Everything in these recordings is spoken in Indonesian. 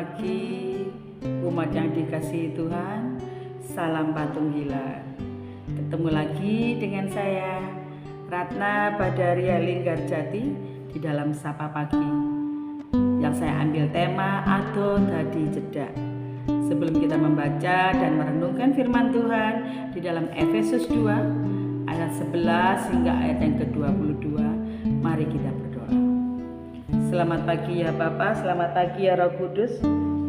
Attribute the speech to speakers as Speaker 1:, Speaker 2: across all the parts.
Speaker 1: pagi, umat yang dikasihi Tuhan. Salam Patung Hilang. Ketemu lagi dengan saya, Ratna Badaria Linggarjati, di dalam Sapa Pagi. Yang saya ambil tema Ado Dadi Cedak. Sebelum kita membaca dan merenungkan firman Tuhan di dalam Efesus 2 ayat 11 hingga ayat yang ke-22, mari kita berdoa. Selamat pagi ya Bapa, selamat pagi ya Roh Kudus,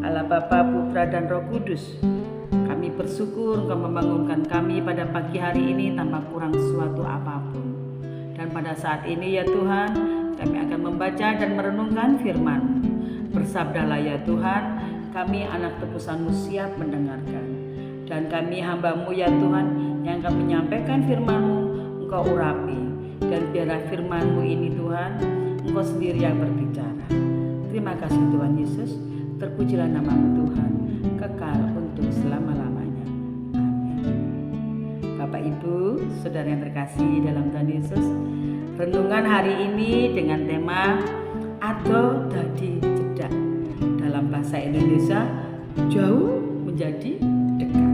Speaker 1: Allah Bapa, Putra dan Roh Kudus. Kami bersyukur Engkau membangunkan kami pada pagi hari ini tanpa kurang suatu apapun. Dan pada saat ini ya Tuhan, kami akan membaca dan merenungkan firman. Bersabdalah ya Tuhan, kami anak tebusan-Mu siap mendengarkan. Dan kami hamba-Mu ya Tuhan, yang akan menyampaikan firman-Mu, Engkau urapi. Dan biarlah firman-Mu ini Tuhan, Engkau sendiri yang berbicara. Terima kasih Tuhan Yesus, terpujilah nama-Mu Tuhan, kekal untuk selama-lamanya. Amin. Bapak Ibu, saudara yang terkasih dalam Tuhan Yesus, renungan hari ini dengan tema Ado Dadi Cedak. Dalam bahasa Indonesia, jauh menjadi dekat.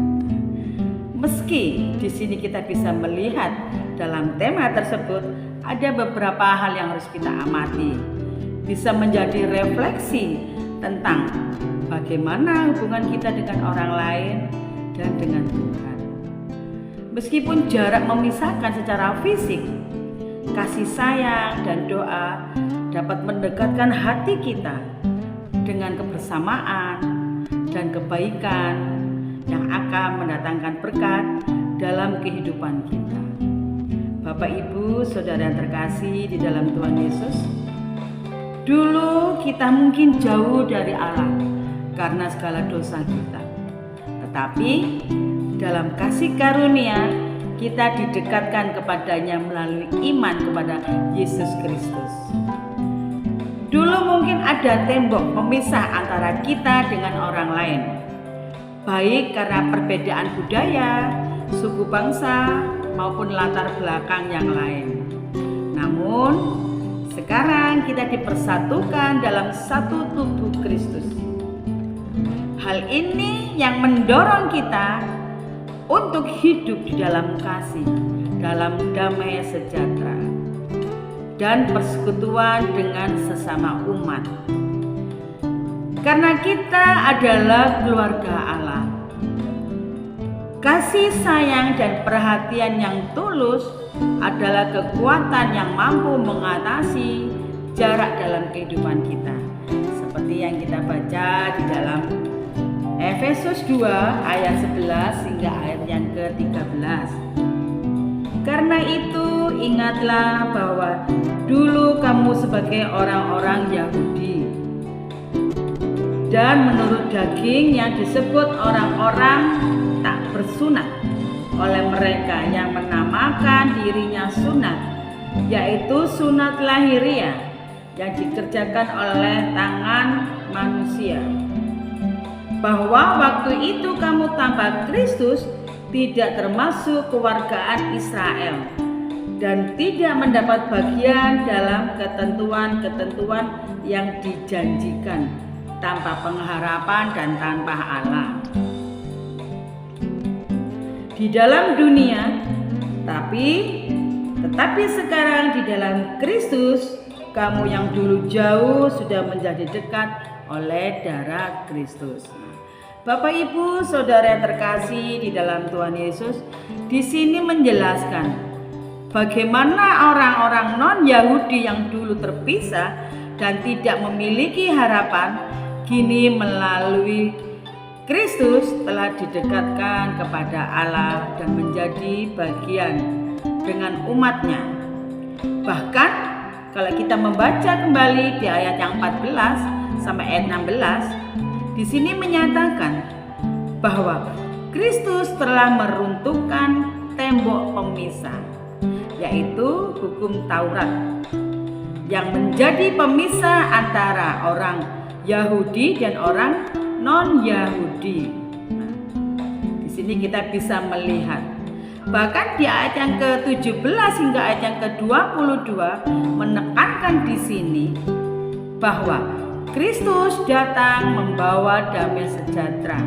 Speaker 1: Meski di sini kita bisa melihat dalam tema tersebut ada beberapa hal yang harus kita amati, bisa menjadi refleksi tentang bagaimana hubungan kita dengan orang lain dan dengan Tuhan. Meskipun jarak memisahkan secara fisik, kasih sayang dan doa dapat mendekatkan hati kita dengan kebersamaan dan kebaikan yang akan mendatangkan berkat dalam kehidupan kita. Bapak Ibu, saudara yang terkasih di dalam Tuhan Yesus, dulu kita mungkin jauh dari Allah karena segala dosa kita. Tetapi dalam kasih karunia kita didekatkan kepadanya melalui iman kepada Yesus Kristus. Dulu mungkin ada tembok pemisah antara kita dengan orang lain, baik karena perbedaan budaya, suku bangsa, maupun latar belakang yang lain. Namun sekarang kita dipersatukan dalam satu tubuh Kristus. Hal ini yang mendorong kita untuk hidup di dalam kasih, dalam damai sejahtera, dan persekutuan dengan sesama umat. Karena kita adalah keluarga Allah. Kasih sayang dan perhatian yang tulus adalah kekuatan yang mampu mengatasi jarak dalam kehidupan kita. Seperti yang kita baca di dalam Efesus 2 ayat 11 hingga ayat yang ke-13. Karena itu ingatlah bahwa dulu kamu sebagai orang-orang Yahudi dan menurut daging yang disebut orang-orang tak bersunat oleh mereka yang menamakan dirinya sunat, yaitu sunat lahiriah yang dikerjakan oleh tangan manusia. Bahwa waktu itu kamu tanpa Kristus tidak termasuk kewargaan Israel dan tidak mendapat bagian dalam ketentuan-ketentuan yang dijanjikan, tanpa pengharapan dan tanpa Allah di dalam dunia, tetapi sekarang di dalam Kristus, kamu yang dulu jauh sudah menjadi dekat oleh darah Kristus. Bapak Ibu, saudara yang terkasih di dalam Tuhan Yesus, di sini menjelaskan bagaimana orang-orang non-Yahudi yang dulu terpisah dan tidak memiliki harapan, kini melalui Kristus telah didekatkan kepada Allah dan menjadi bagian dengan umatnya. Bahkan kalau kita membaca kembali di ayat yang 14 sampai ayat 16, di sini menyatakan bahwa Kristus telah meruntuhkan tembok pemisah, yaitu hukum Taurat, yang menjadi pemisah antara orang Yahudi dan orang non-Yahudi. Nah, di sini kita bisa melihat, bahkan di ayat yang ke-17 hingga ayat yang ke-22 menekankan di sini bahwa Kristus datang membawa damai sejahtera.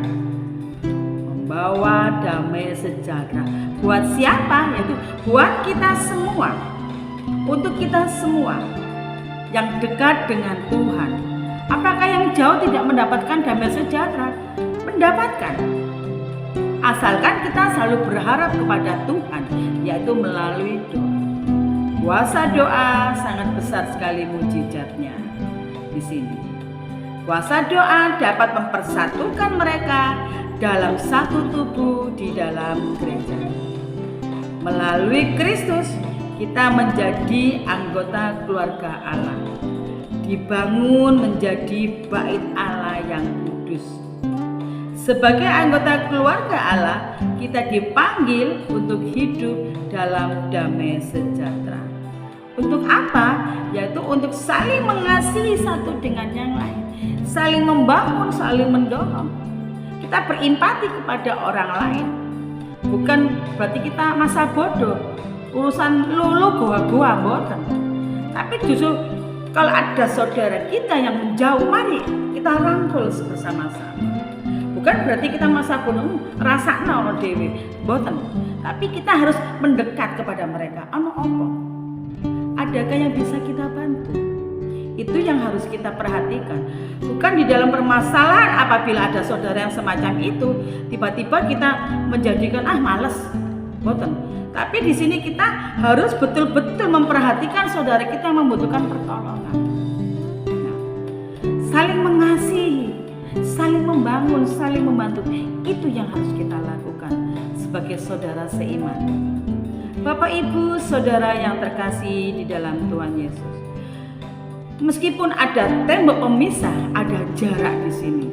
Speaker 1: Membawa damai sejahtera. Buat siapa? Yaitu buat kita semua. Untuk kita semua yang dekat dengan Tuhan. Apakah yang jauh tidak mendapatkan damai sejahtera? Mendapatkan. Asalkan kita selalu berharap kepada Tuhan, yaitu melalui doa. Kuasa doa sangat besar sekali mujizatnya di sini. Kuasa doa dapat mempersatukan mereka dalam satu tubuh di dalam gereja. Melalui Kristus, kita menjadi anggota keluarga Allah. Dibangun menjadi bait Allah yang kudus. Sebagai anggota keluarga Allah, kita dipanggil untuk hidup dalam damai sejahtera. Untuk apa? Yaitu untuk saling mengasihi satu dengan yang lain, saling membangun, saling mendorong. Kita berempati kepada orang lain. Bukan berarti kita masa bodoh, urusan lulu goa-goa boten. Tapi justru kalau ada saudara kita yang menjauh, mari kita rangkul bersama-sama. Bukan berarti kita masa bodoh, rasakna ono dhewe, boten. Tapi kita harus mendekat kepada mereka. Ono apa? Adakah yang bisa kita bantu? Itu yang harus kita perhatikan. Bukan di dalam permasalahan apabila ada saudara yang semacam itu, tiba-tiba kita menjadikan males, boten. Tapi di sini kita harus betul-betul memperhatikan saudara kita yang membutuhkan pertolongan. Nah, saling mengasihi, saling membangun, saling membantu. Itu yang harus kita lakukan sebagai saudara seiman. Bapak Ibu, saudara yang terkasih di dalam Tuhan Yesus. Meskipun ada tembok pemisah, ada jarak di sini.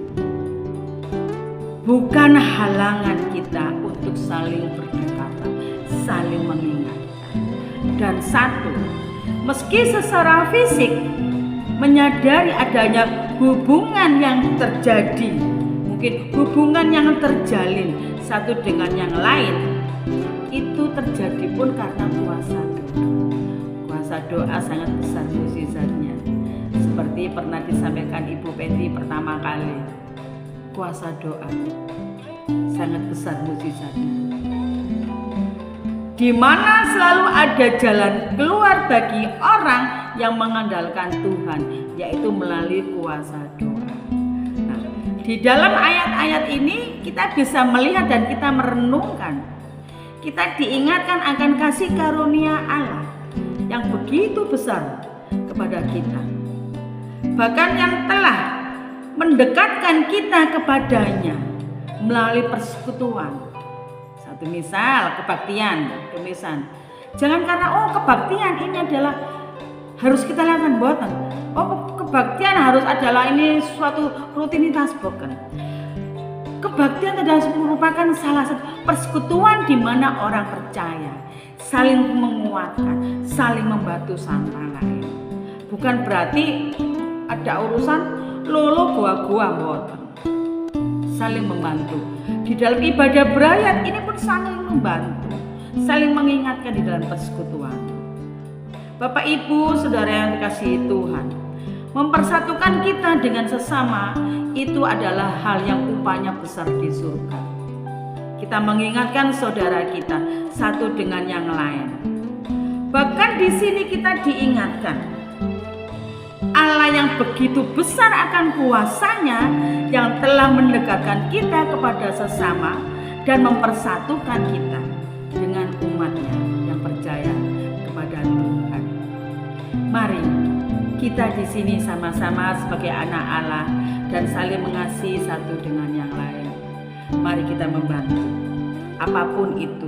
Speaker 1: Bukan halangan kita untuk saling berdekatan, saling mengingatkan. Dan satu, meski secara fisik menyadari adanya hubungan yang terjadi, mungkin hubungan yang terjalin satu dengan yang lain, itu terjadi pun karena kuasa doa. Kuasa doa sangat besar mukjizatnya. Seperti pernah disampaikan Ibu Petri pertama kali, kuasa doa sangat besar mukjizatnya. Di mana selalu ada jalan keluar bagi orang yang mengandalkan Tuhan, yaitu melalui kuasa doa. Nah, di dalam ayat-ayat ini kita bisa melihat dan kita merenungkan. Kita diingatkan akan kasih karunia Allah yang begitu besar kepada kita. Bahkan yang telah mendekatkan kita kepadanya melalui persekutuan. Satu misal kebaktian, kemisan. Jangan karena kebaktian ini adalah harus kita lakukan, boten. Kebaktian harus adalah ini suatu rutinitas, bukan. Kebaktian adalah merupakan salah satu persekutuan di mana orang percaya, saling menguatkan, saling membantu sama lain. Bukan berarti ada urusan lolo goa-goa, boten. Saling membantu. Di dalam ibadah berayat ini pun saling membantu, saling mengingatkan di dalam persekutuan. Bapak Ibu, saudara yang dikasihi Tuhan, mempersatukan kita dengan sesama itu adalah hal yang upahnya besar di surga. Kita mengingatkan saudara kita satu dengan yang lain. Bahkan di sini kita diingatkan Allah yang begitu besar akan kuasanya yang telah mendekatkan kita kepada sesama dan mempersatukan kita dengan umatnya yang percaya kepada Tuhan. Mari kita di sini sama-sama sebagai anak Allah dan saling mengasihi satu dengan yang lain. Mari kita membantu apapun itu.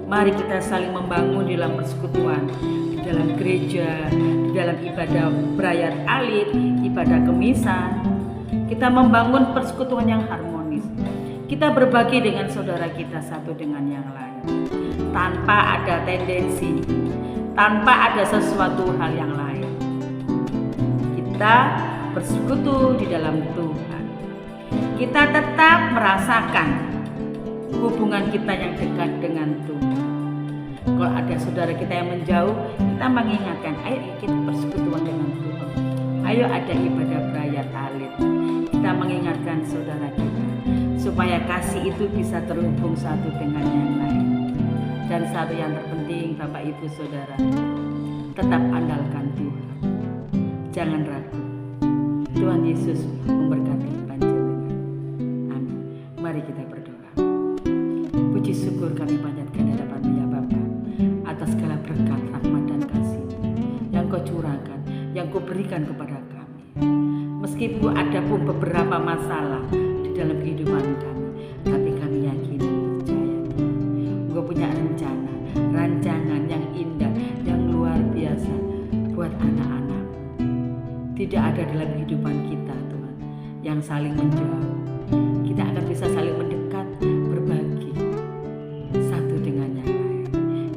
Speaker 1: Mari kita saling membangun di dalam persekutuan, di dalam gereja, di dalam ibadah berayat alit, ibadah kemisan. Kita membangun persekutuan yang harmonis. Kita berbagi dengan saudara kita satu dengan yang lain, tanpa ada tendensi, tanpa ada sesuatu hal yang lain. Kita bersekutu di dalam Tuhan. Kita tetap merasakan hubungan kita yang dekat dengan Tuhan. Kalau ada saudara kita yang menjauh, kita mengingatkan, ayo kita bersekutuan dengan Tuhan. Ayo ada ibadah berayat. melihat Alit. Kita mengingatkan saudara kita supaya kasih itu bisa terhubung satu dengan yang lain. Dan satu yang terpenting, Bapak Ibu Saudara, tetap andalkan Tuhan. Jangan ragu. Tuhan Yesus memberkati panjenengan. Amin. Mari kita berdoa. Puji syukur kami panjatkan di hadapan-Mu ya Bapa, atas segala berkat, rahmat dan kasih yang Kau curahkan, yang Kau berikan kepada kami. Meskipun ada pun beberapa masalah di dalam kehidupan kami, tapi kami yakin dan percaya Engkau punya rencana, rancangan yang indah, yang luar biasa buat anak-anak. Tidak ada dalam kehidupan kita Tuhan yang saling menjauh. Kita akan bisa saling mendekat, berbagi satu dengan yang lain.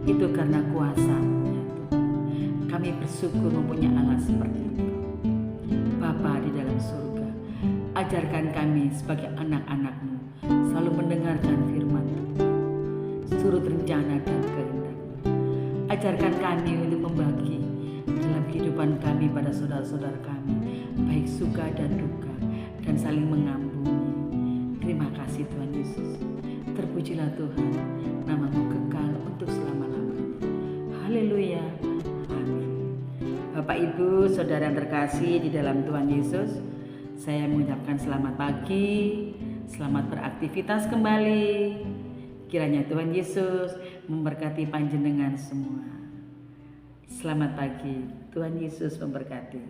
Speaker 1: Itu karena kuasa-Mu ya Tuhan. Kami bersyukur mempunyai Allah seperti Engkau. Bapa di dalam surga, ajarkan kami sebagai anak-anak-Mu selalu mendengarkan firman Tuhan, surut rencana dan kehendak. Ajarkan kami untuk membagi dalam kehidupan kami pada saudara-saudara kami, baik suka dan duka, dan saling mengampuni. Terima kasih Tuhan Yesus. Terpujilah Tuhan, nama-Mu kekal untuk selama-lamanya. Haleluya. Amin. Bapak Ibu Saudara yang terkasih di dalam Tuhan Yesus, saya mengucapkan selamat pagi, selamat beraktivitas kembali. Kiranya Tuhan Yesus memberkati panjenengan semua. Selamat pagi, Tuhan Yesus memberkati.